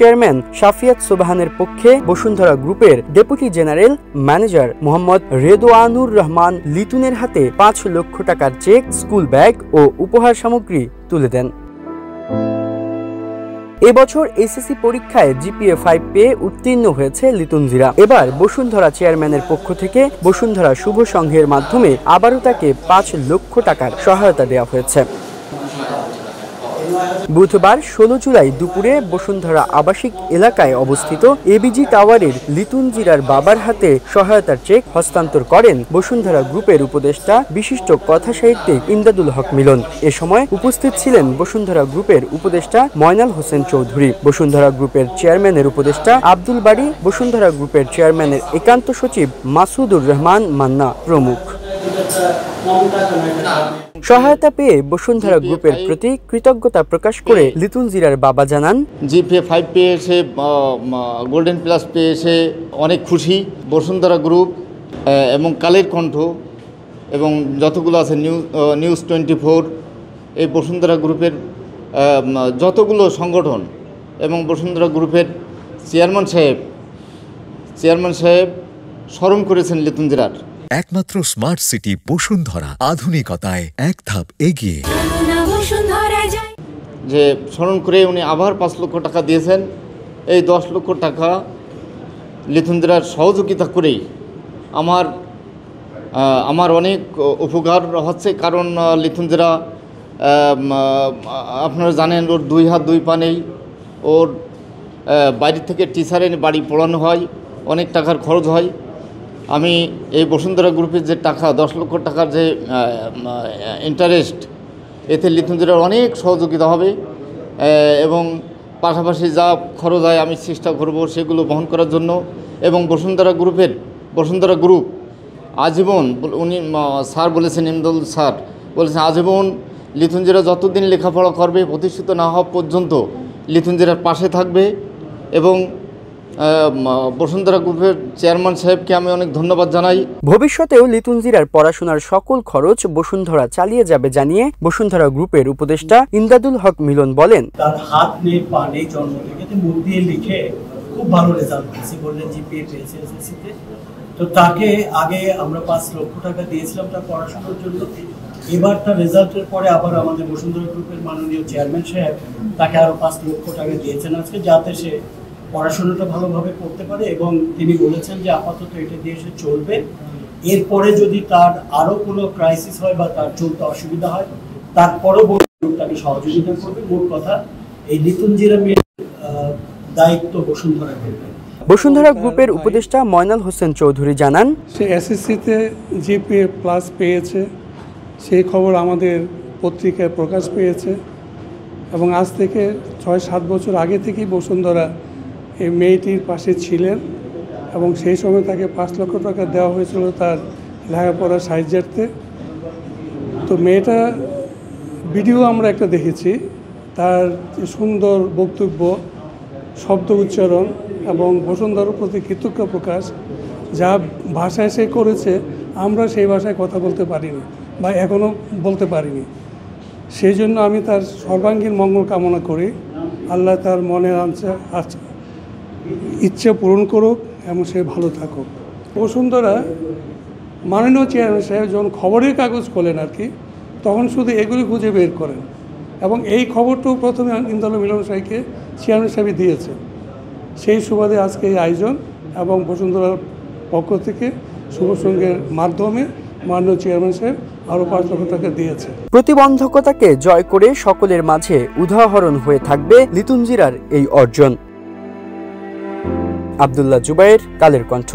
Chairman শাফিয়াত সুবহানের পক্ষে বসুন্ধরা গ্রুপের deputy general manager Mohammad Redwanur Rahman লিটুনের হাতে ৫ লক্ষ টাকার চেক, স্কুল ব্যাগ ও উপহার সামগ্রী তুলে দেন। এবছর এসএসসি পরীক্ষায় জিপিএ 5 পেয়ে উত্তীর্ণ হয়েছে লিতুনজিরা। এবার বসুন্ধরা চেয়ারম্যানের পক্ষ থেকে বসুন্ধরা শুভ সংঘের মাধ্যমে আবারও তাকে ৫ লক্ষ টাকার সহায়তা দেওয়া হয়েছে। বুধবার ১৬ জুলাই দুপুরে বসুন্ধরা আবাসিক এলাকায় অবস্থিত এবিজি টাওয়ারের লিতুনজিরার বাবার হাতে সহায়তার চেক হস্তান্তর করেন বসুন্ধরা গ্রুপের উপদেষ্টা বিশিষ্ট কথাসাহিত্যিক ইমদাদুল হক মিলন। এ সময় উপস্থিত ছিলেন বসুন্ধরা গ্রুপের উপদেষ্টা ময়নাল হোসেন চৌধুরী, বসুন্ধরা গ্রুপের চেয়ারম্যানের উপদেষ্টা আব্দুল বাড়ি, বসুন্ধরা গ্রুপের চেয়ারম্যানের একান্ত সচিব মাসুদুর রহমান মান্না প্রমুখ। সহায়তা পেয়ে বসুন্ধরা গ্রুপের প্রতি কৃতজ্ঞতা প্রকাশ করে লিতুনজিরার বাবা জানান, জিপিএ 5 পেয়েছে, গোল্ডেন প্লাস পেয়েছে, অনেক খুশি। বসুন্ধরা গ্রুপ এবং কালের কণ্ঠ এবং যতগুলো আছে নিউজ 24, এই বসুন্ধরা গ্রুপের যতগুলো সংগঠন এবং বসুন্ধরা গ্রুপের চেয়ারম্যান সাহেব স্মরণ করেছেন লিতুনজিরার। একমাত্র স্মার্ট সিটি বসুন্ধরা, আধুনিকতায় এক ধাপ এগিয়ে। যে স্মরণ করে উনি আবার ৫ লক্ষ টাকা দিয়েছেন। এই ১০ লক্ষ টাকা লিতুনজিরার সহযোগিতা করেই আমার অনেক উপকার হচ্ছে। কারণ লিতুনজিরা আপনারা জানেন, ওর 2 হাত 2 পা নেই। ওর বাইরে থেকে টিচারের বাড়ি পড়ানো হয়, অনেক টাকার খরচ হয়। আমি এই বসুন্ধরা গ্রুপের যে টাকা ১০ লক্ষ টাকার যে ইন্টারেস্ট, এতে লিতুনজিরার অনেক সহযোগিতা হবে এবং পাশাপাশি যা খরচ হয় আমি চেষ্টা করব সেগুলো বহন করার জন্য। এবং বসুন্ধরা গ্রুপ আজীবন, উনি স্যার বলেছেন, ইমদাদুল স্যার বলেছেন, আজীবন লিতুনজিরা যতদিন লেখাপড়া করবে, প্রতিষ্ঠিত না হওয়া পর্যন্ত লিতুনজিরার পাশে থাকবে। এবং বসুন্ধরা গ্রুপের চেয়ারম্যান সাহেবকে আমি অনেক ধন্যবাদ জানাই। ভবিষ্যতেও লিতুনজিরার পড়াশোনার সকল খরচ বসুন্ধরা চালিয়ে যাবে জানিয়ে বসুন্ধরা গ্রুপের উপদেষ্টা ইমদাদুল হক মিলন বলেন, তার হাত নেই, পা নেই, জন্ম থেকে মুখ দিয়ে লিখে খুব ভালো রেজাল্ট করেছে, গোল্ডেন জিপিএ পেয়েছে এসএসসিতে। তো তাকে আগে আমরা ৫ লক্ষ টাকা দিয়েছিলাম তার পড়াশোনার জন্য। এবার তার রেজাল্টের পরে আবার আমাদের বসুন্ধরা গ্রুপের মাননীয় চেয়ারম্যান সাহেব তাকে আরও ৫ লক্ষ টাকা দিয়েছেন আজকে, যাতে সে পড়াশোনাটা ভালোভাবে করতে পারে। এবং তিনি বলেছেন যে আপাতত এটা দিয়ে সে চলবে, এরপরে যদি তার আরও কোনো ক্রাইসিস হয় বা তার চলতে অসুবিধা হয়, তারপরও তাকে সহযোগিতা করবে। মোট কথা, এই লিতুনজিরা মেয়ের দায়িত্ব বসুন্ধরা গ্রুপের। বসুন্ধরা গ্রুপের উপদেষ্টা ময়নাল হোসেন চৌধুরী জানান, সে এসএসসিতে জিপিএ প্লাস পেয়েছে, সেই খবর আমাদের পত্রিকায় প্রকাশ পেয়েছে। এবং আজ থেকে ৬-৭ বছর আগে থেকেই বসুন্ধরা এই মেয়েটির পাশে ছিলেন এবং সেই সময় তাকে ৫ লক্ষ টাকা দেওয়া হয়েছিল তার লেখাপড়ার সাহায্যার্থে। তো মেয়েটা ভিডিও আমরা একটা দেখেছি, তার যে সুন্দর বক্তব্য, শব্দ উচ্চারণ এবং বসুন্ধরার প্রতি কৃতজ্ঞ প্রকাশ, যা ভাষায় সে করেছে, আমরা সেই ভাষায় কথা বলতে পারিনি বা এখনও বলতে পারিনি। সেই জন্য আমি তার সর্বাঙ্গীন মঙ্গল কামনা করি। আল্লাহ তার মনের ইচ্ছে পূরণ করুক এবং সে ভালো থাকুক। বসুন্ধরা মাননীয় চেয়ারম্যান সাহেব যখন খবরের কাগজ খোলেন আর কি, তখন শুধু এগুলি খুঁজে বের করেন এবং এই খবরটাও প্রথমে ইমদাদুল মিলন সাহেবকে চেয়ারম্যান সাহেব দিয়েছে। সেই সুবাদে আজকে এই আয়োজন এবং বসুন্ধরার পক্ষ থেকে শুভ সংঘের মাধ্যমে মাননীয় চেয়ারম্যান সাহেব আরও ৫ লক্ষ টাকা দিয়েছে। প্রতিবন্ধকতাকে জয় করে সকলের মাঝে উদাহরণ হয়ে থাকবে লিতুনজিরার এই অর্জন। আব্দুল্লাহ জুবায়ের, কালের কণ্ঠ।